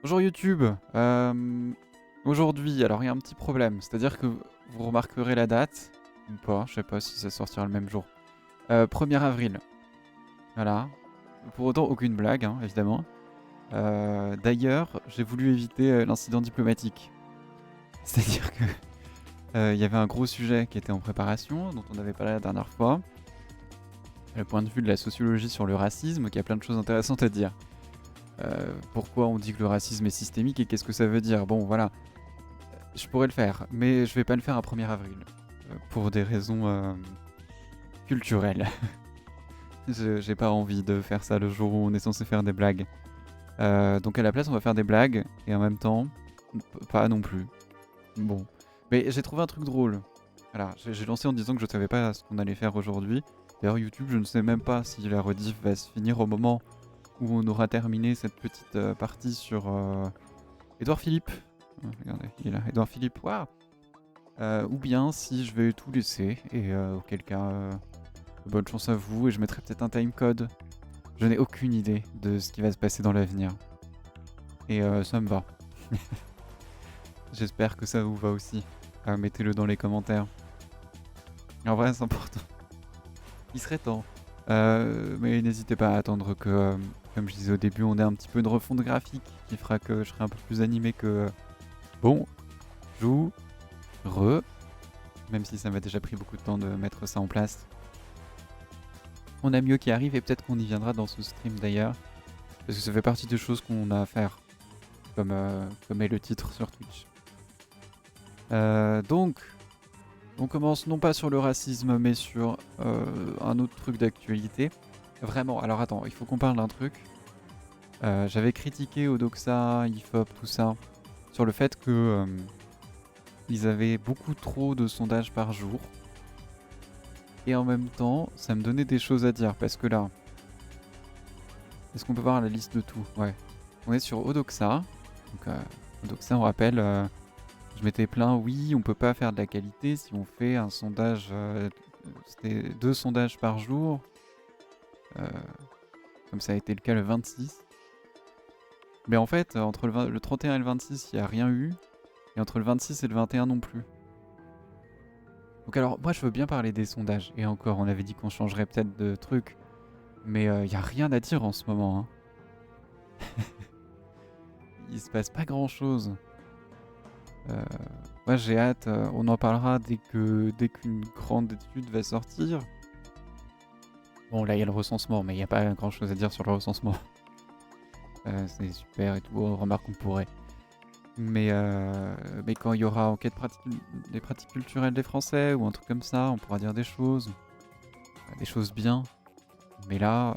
Bonjour YouTube. Aujourd'hui, alors il y a un petit problème, c'est-à-dire que vous remarquerez la date, ou pas, je sais pas si ça sortira le même jour. 1er avril, voilà. Pour autant, aucune blague, hein, évidemment. D'ailleurs, j'ai voulu éviter l'incident diplomatique. C'est-à-dire que il y avait un gros sujet qui était en préparation, dont on avait parlé la dernière fois. Le point de vue de la sociologie sur le racisme, qui a plein de choses intéressantes à dire. Pourquoi on dit que le racisme est systémique et qu'est-ce que ça veut dire? Bon, voilà. Je pourrais le faire, mais je vais pas le faire à 1er avril. Pour des raisons culturelles. J'ai pas envie de faire ça le jour où on est censé faire des blagues. Donc à la place, on va faire des blagues, et en même temps, pas non plus. Bon. Mais j'ai trouvé un truc drôle. Voilà, j'ai lancé en disant que je savais pas ce qu'on allait faire aujourd'hui. D'ailleurs, YouTube, je ne sais même pas si la rediff va se finir au moment où on aura terminé cette petite partie sur Édouard Philippe. Regardez, il est là, Édouard Philippe, waouh. Ou bien si je vais tout laisser, et auquel cas, bonne chance à vous, et je mettrai peut-être un timecode. Je n'ai aucune idée de ce qui va se passer dans l'avenir. Et ça me va. J'espère que ça vous va aussi. Mettez-le dans les commentaires. En vrai, c'est important. Il serait temps. Mais n'hésitez pas à attendre que, comme je disais au début, on ait un petit peu de refonte graphique qui fera que je serai un peu plus animé que... Bon, même si ça m'a déjà pris beaucoup de temps de mettre ça en place. On a mieux qui arrive, et peut-être qu'on y viendra dans ce stream d'ailleurs. Parce que ça fait partie des choses qu'on a à faire. Comme est le titre sur Twitch. Donc, on commence non pas sur le racisme, mais sur un autre truc d'actualité. Vraiment, alors attends, il faut qu'on parle d'un truc. J'avais critiqué Odoxa, IFOP, tout ça, sur le fait que ils avaient beaucoup trop de sondages par jour. Et en même temps, ça me donnait des choses à dire, parce que là... Est-ce qu'on peut voir la liste de tout? Ouais. On est sur Odoxa. Donc, Odoxa, on rappelle, je m'étais plaint, oui, on peut pas faire de la qualité si on fait un sondage... C'était 2 sondages par jour. Comme ça a été le cas le 26. Mais en fait, entre le 31 et le 26, il n'y a rien eu. Et entre le 26 et le 21 non plus. Donc alors, moi je veux bien parler des sondages. Et encore, on avait dit qu'on changerait peut-être de truc. Mais il n'y a rien à dire en ce moment. Hein. Il se passe pas grand-chose. Moi j'ai hâte, on en parlera dès qu'une grande étude va sortir. Bon là il y a le recensement, mais il n'y a pas grand-chose à dire sur le recensement. C'est super et tout, on remarque qu'on pourrait. Mais quand il y aura enquête des pratiques culturelles des Français ou un truc comme ça, on pourra dire des choses bien. Mais là,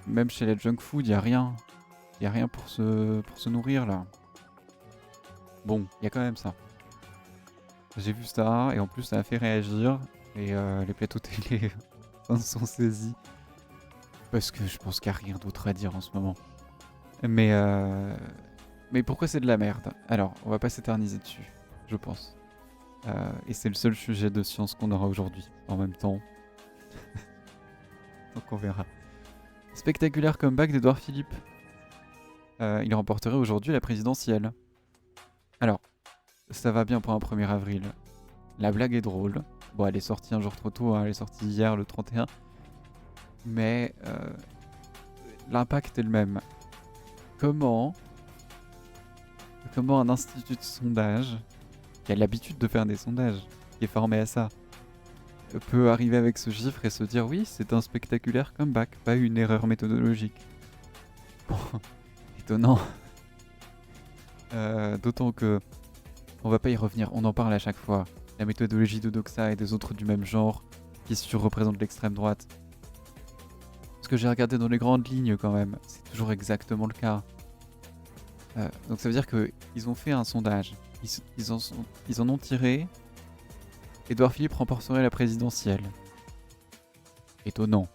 même chez les junk food, il y a rien. Il y a rien pour se nourrir là. Bon, il y a quand même ça. J'ai vu ça et en plus ça a fait réagir, et les plateaux télé s'en sont saisis. Parce que je pense qu'il n'y a rien d'autre à dire en ce moment. Mais pourquoi c'est de la merde? Alors, on va pas s'éterniser dessus, je pense. Et c'est le seul sujet de science qu'on aura aujourd'hui, en même temps. Donc on verra. Spectaculaire comeback d'Édouard Philippe. Il remporterait aujourd'hui la présidentielle. Alors, ça va bien pour un 1er avril. La blague est drôle. Bon, elle est sortie un jour trop tôt, hein, elle est sortie hier, le 31. Mais l'impact est le même. Comment un institut de sondage, qui a l'habitude de faire des sondages, qui est formé à ça, peut arriver avec ce chiffre et se dire oui, c'est un spectaculaire comeback, pas une erreur méthodologique. Bon, étonnant. D'autant que on va pas y revenir, on en parle à chaque fois. La méthodologie de Doxa et des autres du même genre qui surreprésentent l'extrême droite. Ce que j'ai regardé dans les grandes lignes quand même, c'est toujours exactement le cas. Donc ça veut dire qu'ils ont fait un sondage, ils en ont tiré. Édouard Philippe remporterait la présidentielle. Étonnant.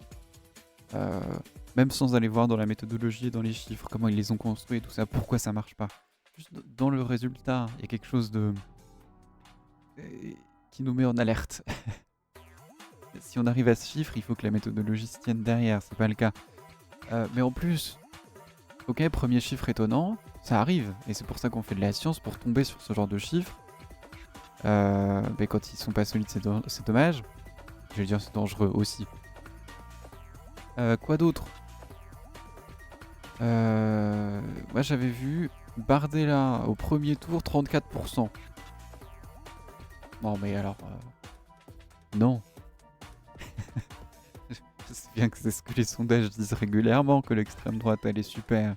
Même sans aller voir dans la méthodologie et dans les chiffres, comment ils les ont construits et tout ça, pourquoi ça marche pas. Juste dans le résultat, il y a quelque chose de... qui nous met en alerte. Si on arrive à ce chiffre, il faut que la méthodologie se tienne derrière, c'est pas le cas. Mais en plus, Ok, premier chiffre étonnant, ça arrive. Et c'est pour ça qu'on fait de la science, pour tomber sur ce genre de chiffres. Mais quand ils sont pas solides, c'est dommage. Je vais dire c'est dangereux aussi. Quoi d'autre? Moi j'avais vu Bardella au premier tour 34%. Non mais alors... non. Je sais bien que c'est ce que les sondages disent régulièrement, que l'extrême droite elle est super.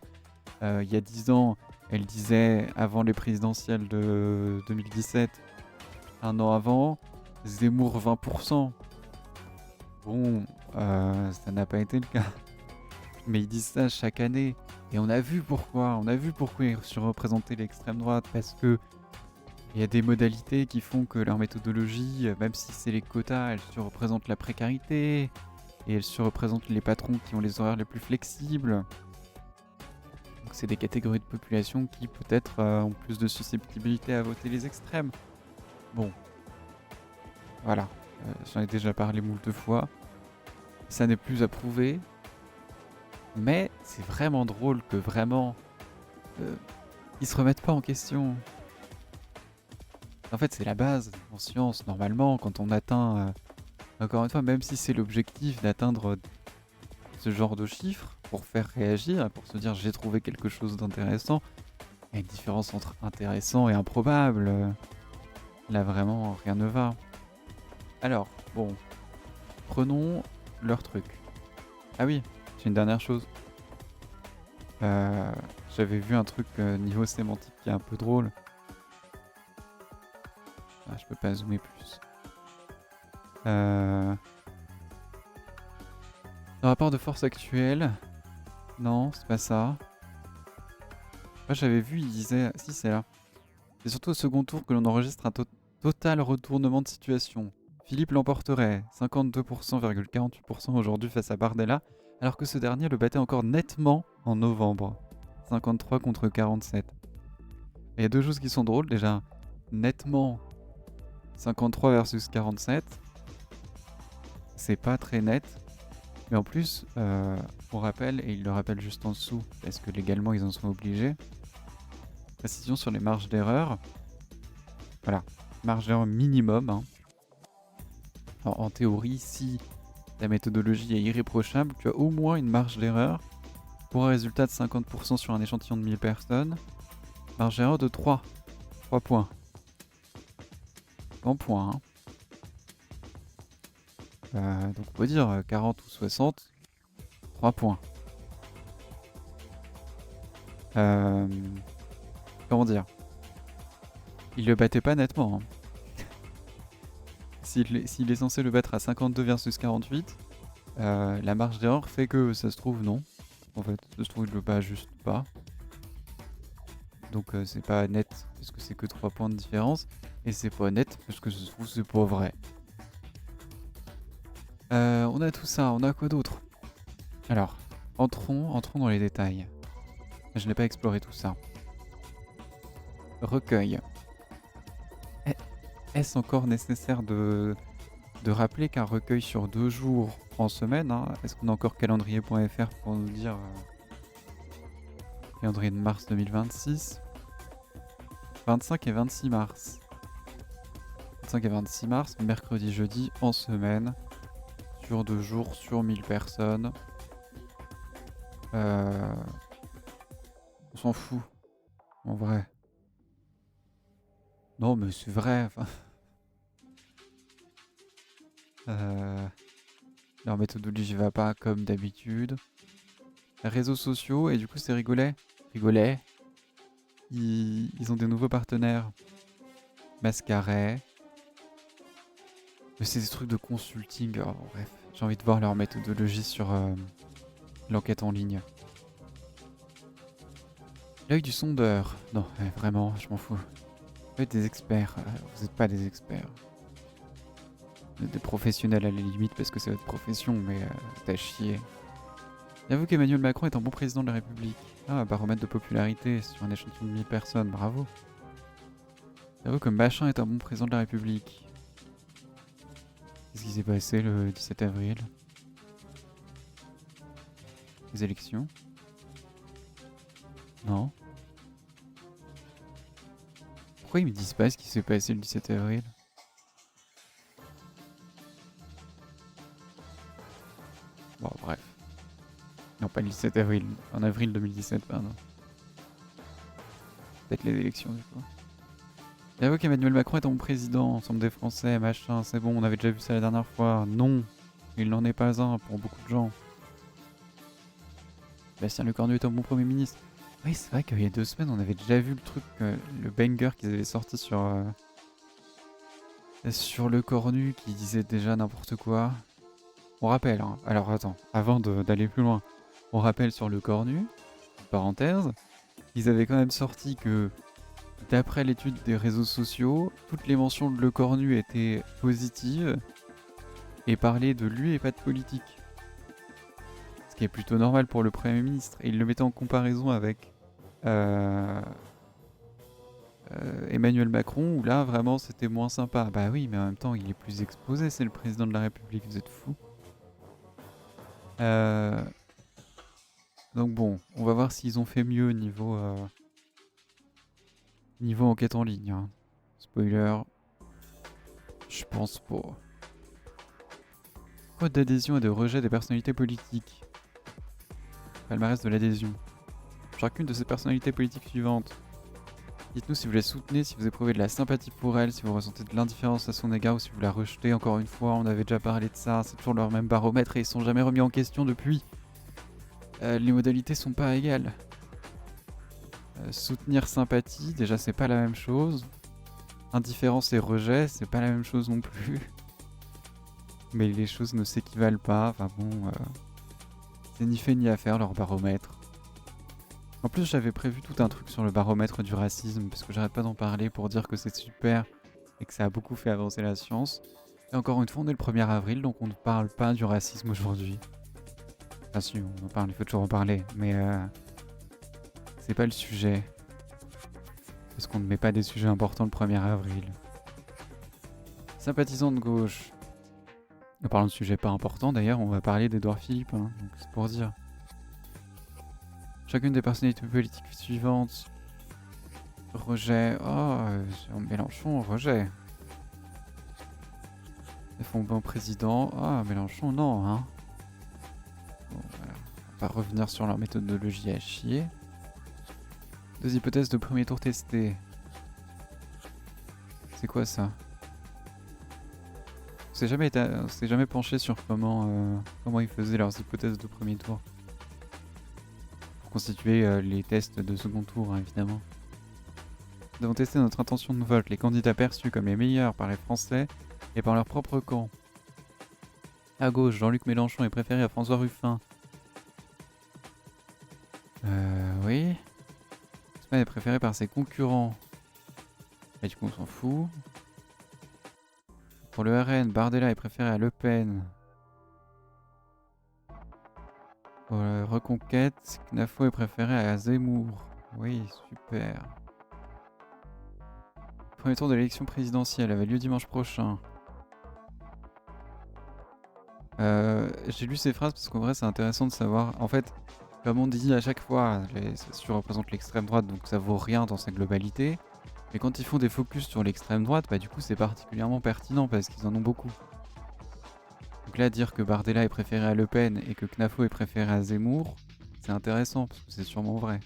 Il y a 10 ans, elle disait avant les présidentielles de 2017, un an avant, Zemmour 20%. Bon, ça n'a pas été le cas. Mais ils disent ça chaque année. Et on a vu pourquoi. On a vu pourquoi ils surreprésentaient l'extrême droite. Parce que il y a des modalités qui font que leur méthodologie, même si c'est les quotas, elles surreprésentent la précarité. Et elles surreprésentent les patrons qui ont les horaires les plus flexibles. Donc c'est des catégories de population qui peut-être ont plus de susceptibilité à voter les extrêmes. Bon. Voilà. J'en ai déjà parlé moult de fois. Ça n'est plus à prouver. Mais c'est vraiment drôle que vraiment ils se remettent pas en question. En fait, c'est la base en science. Normalement, quand on atteint, encore une fois, même si c'est l'objectif d'atteindre ce genre de chiffres pour faire réagir, pour se dire j'ai trouvé quelque chose d'intéressant, il y a une différence entre intéressant et improbable. Là, vraiment, rien ne va. Alors, bon, prenons leur truc. Ah oui, j'ai une dernière chose. J'avais vu un truc niveau sémantique qui est un peu drôle. Ah, je peux pas zoomer plus. Le rapport de force actuel. Non, c'est pas ça. Moi j'avais vu, il disait... Si, c'est là. C'est surtout au second tour que l'on enregistre un total retournement de situation. Philippe l'emporterait 52,48% aujourd'hui face à Bardella, alors que ce dernier le battait encore nettement en novembre. 53 contre 47. Il y a deux choses qui sont drôles. Déjà, nettement 53 versus 47. C'est pas très net. Mais en plus, on rappelle, et il le rappelle juste en dessous, parce que légalement ils en sont obligés, précision sur les marges d'erreur. Voilà, marge d'erreur minimum. Hein. En théorie, si ta méthodologie est irréprochable, tu as au moins une marge d'erreur pour un résultat de 50% sur un échantillon de 1000 personnes. Marge d'erreur de 3 points. En points. Hein. Donc on peut dire 40 ou 60, 3 points. Comment dire? Il le battait pas nettement. Hein. S'il est censé le battre à 52 versus 48, la marge d'erreur fait que ça se trouve non. En fait, ça se trouve il le bat juste pas. Donc c'est pas net parce que c'est que 3 points de différence. Et c'est pas net parce que ça se trouve c'est pas vrai. On a tout ça, on a quoi d'autre? Alors, entrons dans les détails. Je n'ai pas exploré tout ça. Recueil. Est-ce encore nécessaire de rappeler qu'un recueil sur 2 jours en semaine, hein, est-ce qu'on a encore calendrier.fr pour nous dire calendrier de mars 2026, 25 et 26 mars. 25 et 26 mars, mercredi, jeudi, en semaine, sur 2 jours, sur 1000 personnes. On s'en fout, en vrai. Non, mais c'est vrai. Leur méthodologie va pas comme d'habitude. Réseaux sociaux, et du coup, c'est rigolet. Ils ont des nouveaux partenaires. Mascaret. Mais c'est des trucs de consulting. Oh, bref, j'ai envie de voir leur méthodologie sur l'enquête en ligne. L'œil du sondeur. Non, vraiment, je m'en fous. Vous êtes des experts. Vous n'êtes pas des experts. Vous êtes des professionnels à la limite parce que c'est votre profession, mais c'est à chier. J'avoue qu'Emmanuel Macron est un bon président de la République. Ah, un baromètre de popularité sur un échantillon de 1000 personnes. Bravo. J'avoue que Machin est un bon président de la République. Qu'est-ce qui s'est passé le 17 avril? Les élections. Non. Pourquoi ils me disent pas ce qui s'est passé le 17 avril? Bon, bref. Non, pas le 17 avril. En avril 2017, pardon. Peut-être les élections, du coup. J'avoue qu'Emmanuel Macron est mon président, ensemble des Français, machin, c'est bon, on avait déjà vu ça la dernière fois. Non, il n'en est pas un pour beaucoup de gens. Bastien Lecornu est un bon Premier ministre. Oui, c'est vrai qu'il y a 2 semaines, on avait déjà vu le truc, le banger qu'ils avaient sorti sur Lecornu, qui disait déjà n'importe quoi. On rappelle, hein. Alors attends, avant d'aller plus loin, on rappelle sur Lecornu, parenthèse, ils avaient quand même sorti que, d'après l'étude des réseaux sociaux, toutes les mentions de Lecornu étaient positives et parlaient de lui et pas de politique. Ce qui est plutôt normal pour le Premier ministre. Et il le mettait en comparaison avec Emmanuel Macron, où là, vraiment, c'était moins sympa. Bah oui, mais en même temps, il est plus exposé, c'est le président de la République, vous êtes fous. Donc bon, on va voir s'ils ont fait mieux niveau enquête en ligne. Hein. Spoiler, je pense pas. Code d'adhésion et de rejet des personnalités politiques. Palmarès de l'adhésion. Chacune de ces personnalités politiques suivantes. Dites-nous si vous la soutenez, si vous éprouvez de la sympathie pour elle, si vous ressentez de l'indifférence à son égard ou si vous la rejetez. Encore une fois, on avait déjà parlé de ça, c'est toujours leur même baromètre et ils sont jamais remis en question depuis. Les modalités sont pas égales. Soutenir sympathie, déjà c'est pas la même chose. Indifférence et rejet, c'est pas la même chose non plus. Mais les choses ne s'équivalent pas, enfin bon, c'est ni fait ni à faire leur baromètre. En plus j'avais prévu tout un truc sur le baromètre du racisme, parce que j'arrête pas d'en parler pour dire que c'est super et que ça a beaucoup fait avancer la science. Et encore une fois on est le 1er avril, donc on ne parle pas du racisme aujourd'hui. Enfin si, on en parle, il faut toujours en parler, mais c'est pas le sujet. Parce qu'on ne met pas des sujets importants le 1er avril. Sympathisants de gauche. En parlant de sujets pas importants, d'ailleurs, on va parler d'Édouard Philippe, hein, donc c'est pour dire. Chacune des personnalités politiques suivantes. Rejet. Oh, Mélenchon, rejet. Défend bon président. Ah, Mélenchon, non, hein. Bon, voilà. On va revenir sur leur méthodologie à chier. 2 hypothèses de premier tour testées. C'est quoi ça? On s'est jamais penché sur comment ils faisaient leurs hypothèses de premier tour. Pour constituer les tests de second tour, hein, évidemment. Nous avons testé notre intention de vote, les candidats perçus comme les meilleurs par les Français et par leur propre camp. À gauche, Jean-Luc Mélenchon est préféré à François Ruffin. Oui. Span est préféré par ses concurrents. Et du coup, on s'en fout. Pour le RN, Bardella est préféré à Le Pen. Pour la Reconquête, Knafo est préféré à Zemmour. Oui, super. Premier tour de l'élection présidentielle avait lieu dimanche prochain. J'ai lu ces phrases parce qu'en vrai c'est intéressant de savoir. En fait, comme on dit à chaque fois, ça représente l'extrême droite, donc ça vaut rien dans sa globalité. Mais quand ils font des focus sur l'extrême droite, bah du coup c'est particulièrement pertinent parce qu'ils en ont beaucoup. Donc là, dire que Bardella est préféré à Le Pen et que Knafo est préféré à Zemmour, c'est intéressant parce que c'est sûrement vrai.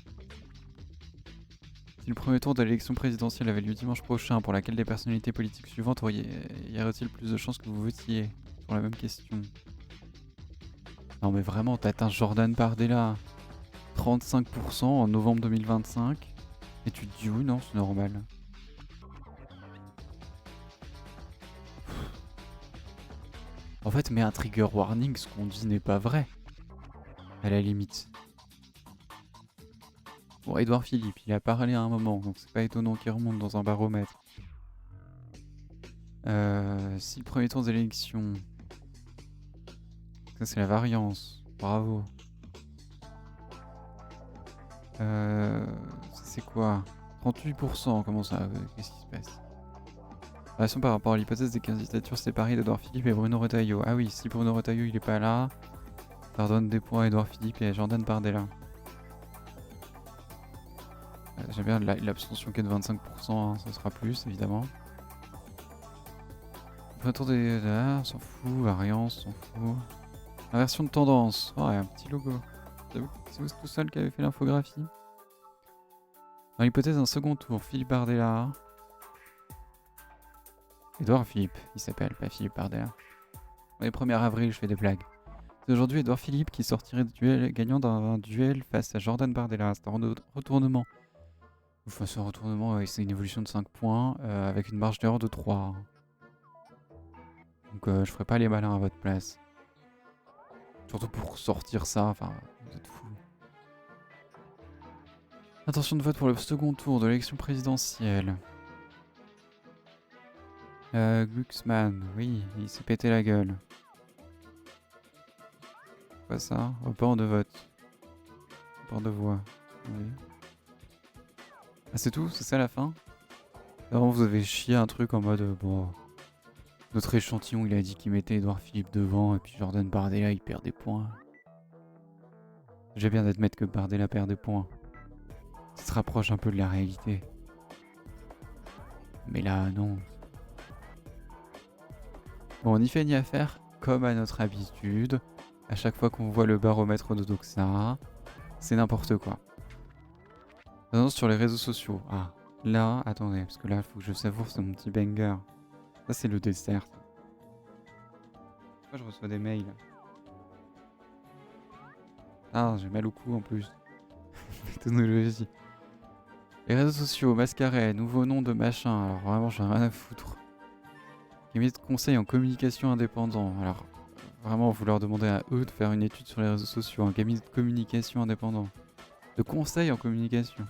Si le premier tour de l'élection présidentielle avait lieu dimanche prochain, pour laquelle des personnalités politiques suivantes y aurait-il plus de chances que vous votiez sur la même question? Non mais vraiment, t'atteins Jordan Bardella, 35% en novembre 2025, et tu te dis oui, non, c'est normal. En fait, mais un trigger warning, ce qu'on dit n'est pas vrai. À la limite. Bon, Édouard Philippe, il a parlé à un moment, donc c'est pas étonnant qu'il remonte dans un baromètre. Si le premier tour de l'élection... Ça, c'est la variance. Bravo. C'est quoi? 38%, comment ça? Qu'est-ce qui se passe? Relation par rapport à l'hypothèse des candidatures séparées d'Edouard Philippe et Bruno Retailleau. Ah oui, si Bruno Retailleau il est pas là, ça redonne des points à Edouard Philippe et à Jordan Bardella. J'aime bien l'abstention qui est de 25%, hein, ça sera plus évidemment. Retour des... on s'en fout, variance, on s'en fout. Inversion de tendance, ouais, un petit logo. C'est vous tout seul qui avait fait l'infographie. Dans l'hypothèse d'un second tour, Philippe Bardella. Édouard Philippe, il s'appelle, pas Philippe Bardella. Le 1er avril, je fais des blagues. C'est aujourd'hui Édouard Philippe qui sortirait du duel, gagnant d'un duel face à Jordan Bardella. C'est un retournement. Enfin, c'est un retournement, c'est une évolution de 5 points avec une marge d'erreur de 3. Donc je ferai pas les malins à votre place. Surtout pour sortir ça, enfin, vous êtes fous. Intention de vote pour le second tour de l'élection présidentielle. Glucksmann, oui, il s'est pété la gueule. Quoi ça? Report de vote. Report de voix. Oui. Ah c'est tout? C'est ça la fin? Avant vous avez chié un truc en mode bon... Notre échantillon il a dit qu'il mettait Édouard Philippe devant et puis Jordan Bardella il perd des points. J'ai bien d'admettre que Bardella perd des points. Ça se rapproche un peu de la réalité. Mais là non. Bon on n'y fait ni à faire comme à notre habitude. À chaque fois qu'on voit le baromètre de Doxa, c'est n'importe quoi. Annonce sur les réseaux sociaux. Ah, là, attendez, parce que là, il faut que je savoure ce mon petit banger. Ça, c'est le dessert. Pourquoi je reçois des mails? Ah, j'ai mal au cou en plus. Technologie. Les réseaux sociaux, Mascaret, nouveau nom de machin. Alors vraiment, j'en ai rien à foutre. Cabinet de conseil en communication indépendant. Alors, vraiment, vous leur demandez à eux de faire une étude sur les réseaux sociaux. Un cabinet de communication indépendant. De conseil en communication.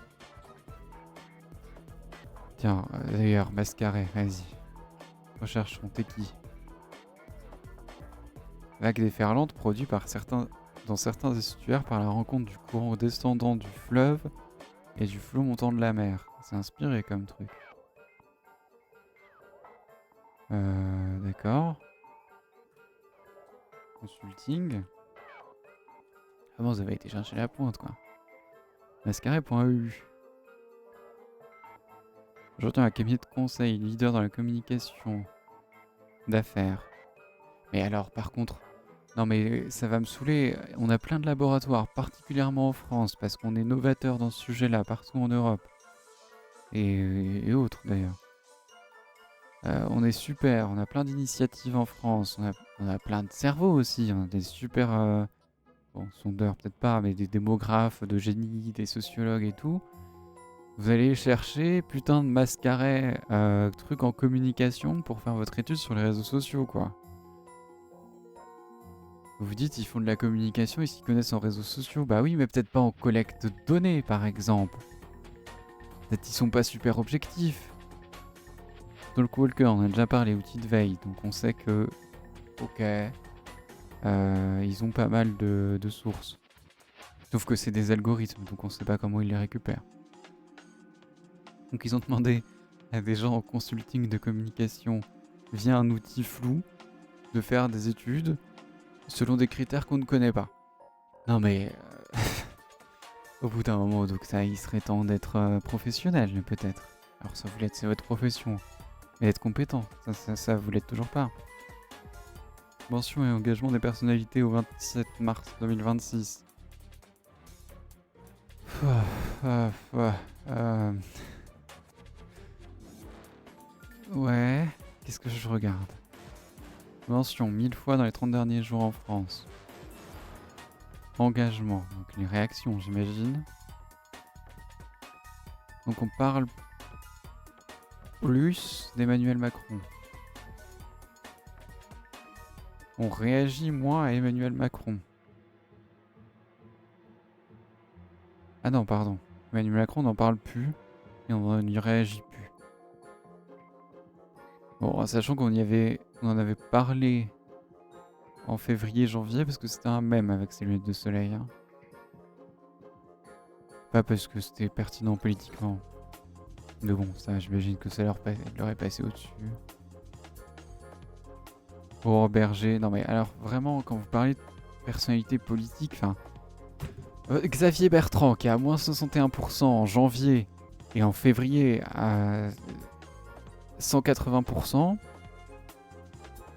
Tiens, d'ailleurs, Mascaret, vas-y. Recherchons, t'es qui? Vague déferlante produit dans certains estuaires par la rencontre du courant descendant du fleuve et du flot montant de la mer. C'est inspiré comme truc. D'accord. Consulting. Ah bon, vous avez été chercher la pointe, quoi. Mascaret.eu. Aujourd'hui, un cabinet de conseil, leader dans la communication d'affaires. Mais alors, par contre, non mais ça va me saouler, on a plein de laboratoires, particulièrement en France, parce qu'on est novateur dans ce sujet-là, partout en Europe. Et autres d'ailleurs. On est super, on a plein d'initiatives en France, on a plein de cerveaux aussi, on a des super... bon, sondeurs peut-être pas, mais des démographes de génie, des sociologues et tout. Vous allez chercher putain de Mascaret, truc en communication pour faire votre étude sur les réseaux sociaux, quoi. Vous vous dites, ils font de la communication, ils s'y connaissent en réseaux sociaux. Bah oui, mais peut-être pas en collecte de données, par exemple. Peut-être ils sont pas super objectifs. Talkwalker, on a déjà parlé, outils de veille, donc on sait que... Ok. Ils ont pas mal de sources. Sauf que c'est des algorithmes, donc on sait pas comment ils les récupèrent. Donc ils ont demandé à des gens en consulting de communication via un outil flou de faire des études selon des critères qu'on ne connaît pas. Non mais au bout d'un moment, donc ça, il serait temps d'être professionnel peut-être. Alors ça vous l'êtes, c'est votre profession. Mais d'être compétent, ça vous l'êtes toujours pas. Mention et engagement des personnalités au 27 mars 2026. Ouais, qu'est-ce que je regarde? Mention 1000 fois dans les 30 derniers jours en France. Engagement, donc les réactions j'imagine. Donc on parle plus d'Emmanuel Macron. On réagit moins à Emmanuel Macron. Ah non, pardon. Emmanuel Macron n'en parle plus et on n'y réagit plus. Bon, sachant qu'on en avait parlé en février-janvier parce que c'était un mème avec ses lunettes de soleil. Hein. Pas parce que c'était pertinent politiquement. Mais bon, ça, j'imagine que ça leur est passé au-dessus. Aurore Berger, non mais alors vraiment, quand vous parlez de personnalité politique, enfin... Xavier Bertrand, qui est à moins 61% en janvier, Et en février, à 180%,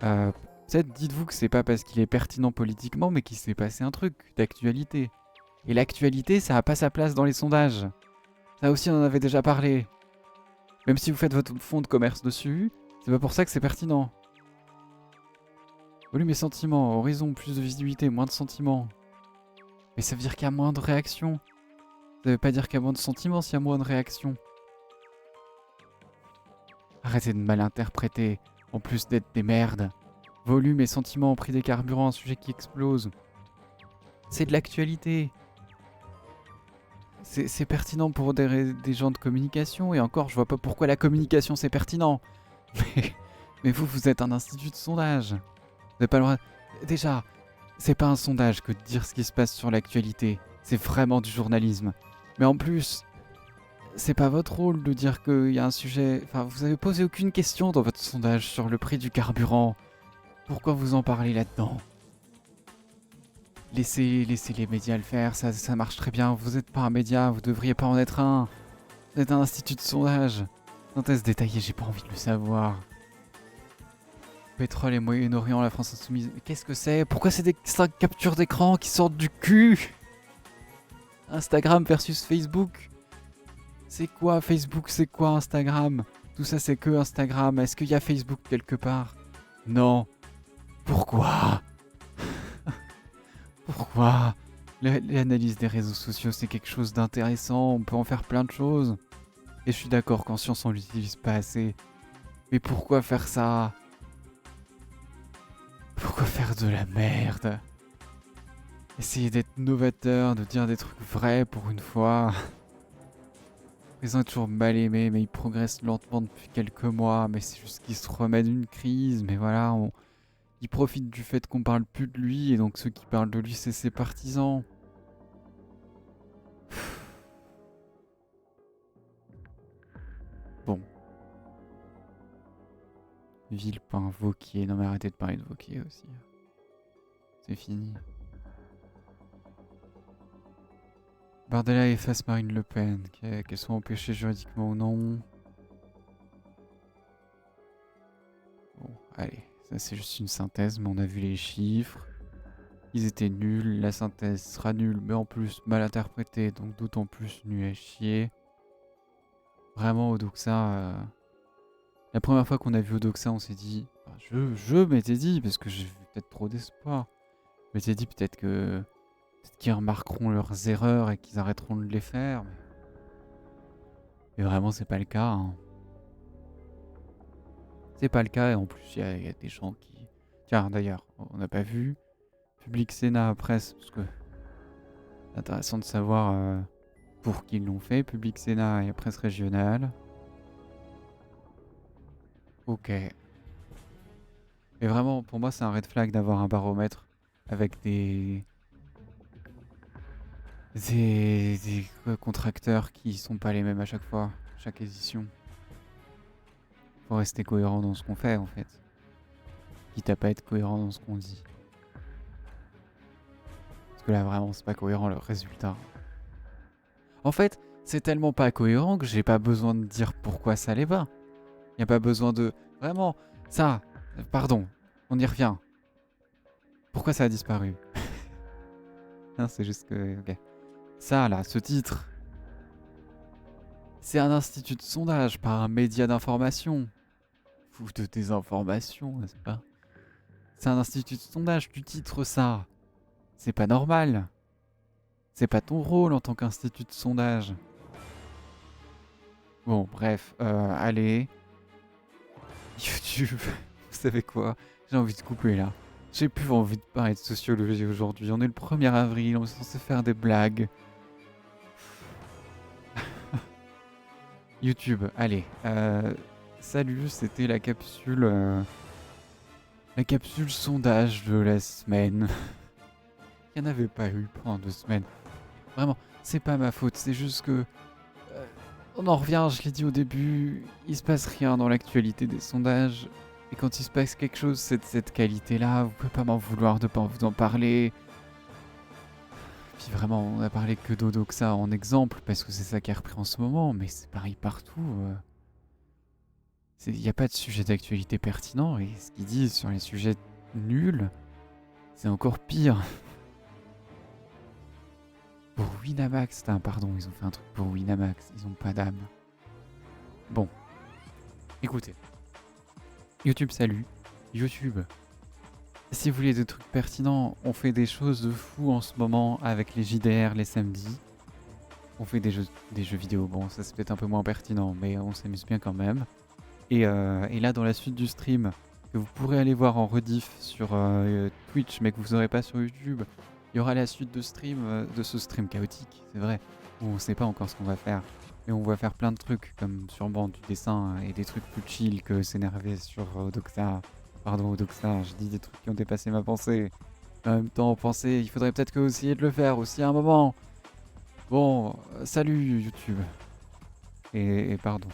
peut-être dites-vous que c'est pas parce qu'il est pertinent politiquement, mais qu'il s'est passé un truc d'actualité. Et l'actualité, ça n'a pas sa place dans les sondages. Ça aussi, on en avait déjà parlé. Même si vous faites votre fonds de commerce dessus, c'est pas pour ça que c'est pertinent. Volume et sentiments, horizon, plus de visibilité, moins de sentiments. Mais ça veut dire qu'il y a moins de réactions. Ça veut pas dire qu'il y a moins de sentiments s'il y a moins de réactions. Arrêtez de mal interpréter, en plus d'être des merdes. Volume et sentiments, prix des carburants, un sujet qui explose. C'est de l'actualité. C'est pertinent pour des gens de communication, et encore, je vois pas pourquoi la communication c'est pertinent. Mais vous êtes un institut de sondage. Vous n'avez pas le droit... Déjà, c'est pas un sondage que de dire ce qui se passe sur l'actualité. C'est vraiment du journalisme. Mais en plus, c'est pas votre rôle de dire qu'il y a un sujet... Enfin, vous avez posé aucune question dans votre sondage sur le prix du carburant. Pourquoi vous en parlez là-dedans ? Laissez les médias le faire, ça marche très bien. Vous n'êtes pas un média, vous devriez pas en être un. Vous êtes un institut de sondage. Synthèse détaillée, j'ai pas envie de le savoir. Pétrole et Moyen-Orient, la France insoumise. Mais qu'est-ce que c'est ? Pourquoi c'est des captures d'écran qui sortent du cul ? Instagram versus Facebook. C'est quoi Facebook ? C'est quoi Instagram ? Tout ça c'est que Instagram. Est-ce qu'il y a Facebook quelque part ? Non. Pourquoi ? Pourquoi ? L'analyse des réseaux sociaux, c'est quelque chose d'intéressant, on peut en faire plein de choses. Et je suis d'accord qu'en science, on l'utilise pas assez. Mais pourquoi faire ça ? Pourquoi faire de la merde ? Essayer d'être novateur, de dire des trucs vrais pour une fois. Ils ont toujours mal aimé, mais ils progressent lentement depuis quelques mois. Mais c'est juste qu'ils se remettent d'une crise. Mais voilà, il profite du fait qu'on parle plus de lui, et donc ceux qui parlent de lui, c'est ses partisans. Bon. Villepin, Wauquiez. Non mais arrêtez de parler de Wauquiez aussi. C'est fini. Bardella efface Marine Le Pen, qu'elle soit empêchée juridiquement ou non. Bon, allez. Ça c'est juste une synthèse, mais on a vu les chiffres. Ils étaient nuls, la synthèse sera nulle, mais en plus mal interprétée, donc d'autant plus nul à chier. Vraiment, Odoxa... La première fois qu'on a vu Odoxa, on s'est dit... Enfin, je m'étais dit, parce que j'ai vu peut-être trop d'espoir. Je m'étais dit peut-être qu'ils remarqueront leurs erreurs et qu'ils arrêteront de les faire. Mais vraiment, c'est pas le cas. Hein. C'est pas le cas, et en plus, il y a des gens qui... Tiens, d'ailleurs, on n'a pas vu. Public Sénat, presse, parce que... C'est intéressant de savoir pour qui ils l'ont fait. Public Sénat et presse régionale. Ok. Et vraiment, pour moi, c'est un red flag d'avoir un baromètre avec des contracteurs qui sont pas les mêmes à chaque fois, chaque édition. Faut rester cohérent dans ce qu'on fait, en fait. Quitte à pas être cohérent dans ce qu'on dit. Parce que là, vraiment, c'est pas cohérent le résultat. En fait, c'est tellement pas cohérent que j'ai pas besoin de dire pourquoi ça l'est pas. Y a pas besoin de... Vraiment, ça... Pardon, on y revient. Pourquoi ça a disparu? Non, c'est juste que... Ok. Ça, là, ce titre... C'est un institut de sondage, pas un média d'information. Ou de désinformation, n'est-ce pas? C'est un institut de sondage, tu titres ça. C'est pas normal. C'est pas ton rôle en tant qu'institut de sondage. Bon, bref, allez. YouTube, vous savez quoi? J'ai envie de couper là. J'ai plus envie de parler de sociologie aujourd'hui. On est le 1er avril, on est censé faire des blagues. YouTube, allez. Salut, c'était la capsule sondage de la semaine. Il n'y en avait pas eu pendant 2 semaines. Vraiment, c'est pas ma faute, c'est juste que... on en revient, je l'ai dit au début, il se passe rien dans l'actualité des sondages. Et quand il se passe quelque chose, c'est de cette qualité-là, vous pouvez pas m'en vouloir de pas vous en parler. Puis vraiment, on a parlé que d'Odoxa en exemple, parce que c'est ça qui est repris en ce moment, mais c'est pareil partout. Il n'y a pas de sujet d'actualité pertinent, et ce qu'ils disent sur les sujets nuls, c'est encore pire. Pour Winamax, pardon, ils ont fait un truc pour Winamax, ils ont pas d'âme. Bon, écoutez. YouTube, salut. YouTube. Si vous voulez des trucs pertinents, on fait des choses de fou en ce moment avec les JDR les samedis. On fait des jeux vidéo. Bon, ça c'est peut-être un peu moins pertinent, mais on s'amuse bien quand même. Et là, dans la suite du stream, que vous pourrez aller voir en rediff sur Twitch, mais que vous n'aurez pas sur YouTube, il y aura la suite de stream, de ce stream chaotique, c'est vrai, où on sait pas encore ce qu'on va faire. Mais on va faire plein de trucs, comme sûrement du dessin et des trucs plus chill que s'énerver sur Odoxa. Pardon, Odoxa, je dis des trucs qui ont dépassé ma pensée. En même temps, penser, il faudrait peut-être que vous essayiez de le faire aussi à un moment. Bon, salut YouTube. Et pardon.